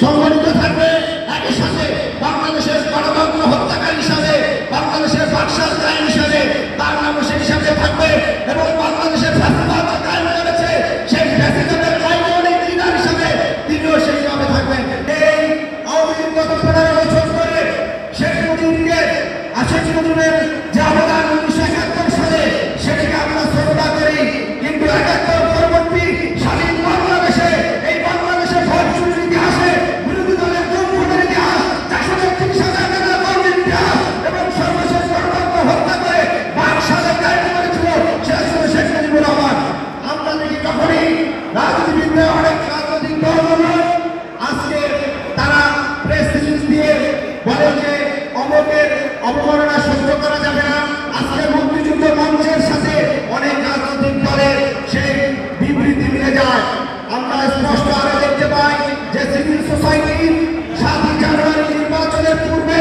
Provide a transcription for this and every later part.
সংগঠিত থাকবে। একই সাথে বাংলাদেশের গণতন্ত্র হত্যাকারী হিসাবে, বাংলাদেশের বাকশাল ক্রাইম হিসাবে তার নামও সেই সাথে থাকবে এবং বাংলাদেশের ফ্যাসিবাদ কায়েম করেছে সেই ফ্যাসিবাদের আইকনিক লিডার হিসাবে তিনিও সেইভাবে থাকবেন। এই আওয়ামী লীগ গত 15 বছর ধরে শেখ মুজিবের যে অবদান 1971 সালে সেটিকে আমরা শ্রদ্ধা করি, কিন্তু 71 পরবর্তী স্বাধীন বাংলাদেশে এই বাংলাদেশের ভোটচুরির ইতিহাসে বিরোধী দলের জনগণের ইতিহাস 431,000 টাকা কর্মীর ইতিহাস এবং সর্বশেষ গণতন্ত্র হত্যা করে বাকশালে কায়েম করেছিল শেখ মুজিবুর রহমান। আমরা দেখি যখনই রাজনীতিবিদরা অনেক রাজনৈতিক দলগুলো আজকে তারা প্রেস রিলিজ দিয়ে বলে যে অমকের অবমাননা সহ্য করা যাবে না, আজকে মুক্তিযুদ্ধ মঞ্চের সাথে অনেক রাজনৈতিক দলের সেই বিবৃতি মিলে যায়। আমরা স্পষ্ট আরো দেখতে পাই যে সিভিল সোসাইটির 7 জানুয়ারি নির্বাচনের পূর্বে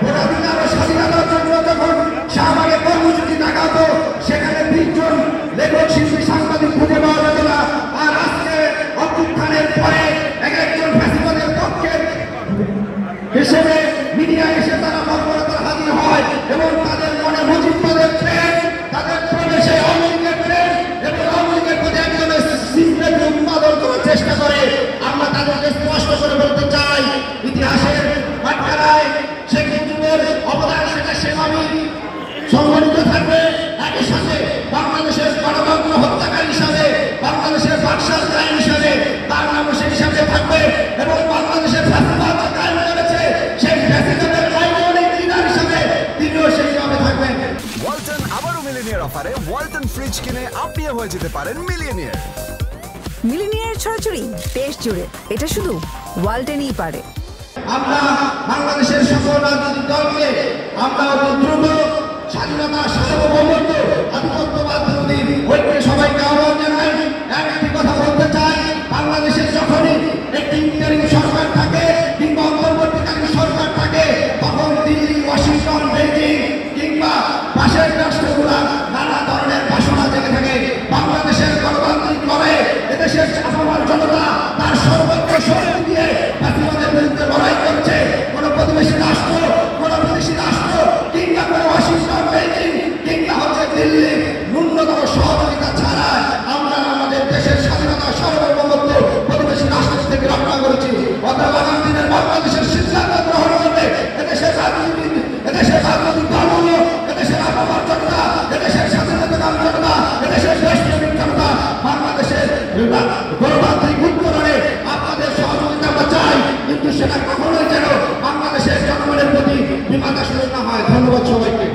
ভোটাধিকার ও স্বাধীনতার জন্য যখন শাহবাগে কর্মসূচি ডাকা হতো সেখানে 20 জন লেখক শিল্পী সাংবাদিক খুঁজে পাওয়া যেত না। আর আজকে অভ্যুত্থানের পরে একজন ফ্যাসিবাদের পক্ষের হিসেবে মিডিয়া এসে তারা বর্বরতার হাজির হয় এবং তাদের মনে মুজিববাদের ট্রেন, তাদের প্রবেশে আওয়ামী লীগের ট্রেন এবং আওয়ামী লীগের প্রতি একজনের সিস্টেম উৎপাদন করার চেষ্টা করে। আমরা তাদেরকে স্পষ্ট করে বলতে চাই, ইতিহাসের বাটখারায় শেখ মুজিবের অবদান সেটা সেভাবেই সংগঠিত থাকবে। একই সাথে বাংলাদেশের গণতন্ত্র হত্যাকারী হিসাবে, বাংলাদেশের বাকশাল ক্রাইম হিসাবে তার নামও সেই সাথে থাকবে এবং বাংলাদেশের ফ্যাসিবাদ কায়েম করেছে সেই ফ্যাসিবাদের আইকনিক লিডার হিসাবে তিনিও সেইভাবে থাকবেন। ওয়ালটন আবারও মিলিনিয়ার অফারে ওয়ালটন ফ্রিজ কিনে আপনিও হয়ে যেতে পারেন মিলিয়নিয়ার। মিলিনিয়ার ছড়াছড়ি দেশ জুড়ে, এটা শুধু ওয়ালটনই পারে। আমরা বাংলাদেশের সকল রাজনৈতিক দলকে আমরা অতি দ্রুত স্বাধীনতা, সার্বভৌমত্ব, আধিপত্যবাদ বিরোধী ঐক্যে সবাইকে আহ্বান জানাই। একটি কথা বলতে চাই, বাংলাদেশের যখনই একটি ইন্টারিম সরকার থাকে কিংবা অন্তর্বর্তীকালীন সরকার থাকে তখন দিল্লি, ওয়াশিংটন, বেইজিং কিংবা পাশের রাষ্ট্রগুলা নানা ধরনের বাসনা জেগে থাকে। বাংলাদেশের গণতান্ত্রিক লড়াই এদেশের চাপামার জনতা তার সর্বোচ্চ শক্তি দিয়ে ফ্যাসিবাদের বিরুদ্ধে লড়াই করছে। কোন প্রতিবেশী রাষ্ট্র, কোন বিদেশি রাষ্ট্র কিংবা কোন ওয়াশিংটন, বেইজিং কিংবা হচ্ছে দিল্লি ন্যূনতম সহযোগিতা ছাড়া আমরা আমাদের দেশের স্বাধীনতা, সার্বভৌমত্ব প্রতিবেশী রাষ্ট্র থেকে রক্ষা করেছি। অতএব আগামী দিনের বাংলাদেশের সিদ্ধান্ত গ্রহণ করবে এদেশের রাজনীতি, এদেশের রাজনৈতিক দলগুলো, এদেশের আবহাওয়ার জনতা, এদেশের স্বাধীনতাকামী জনতা, এদেশের দেশপ্রেমিক জনতা, বাংলাদেশের গণতান্ত্রিক উত্তরণে আপনাদের সহযোগিতা আমরা চাই, কিন্তু সেটা কখনোই যেন বাংলাদেশের জনগণের প্রতি বিপদাশঙ্কা না হয়। ধন্যবাদ সবাইকে।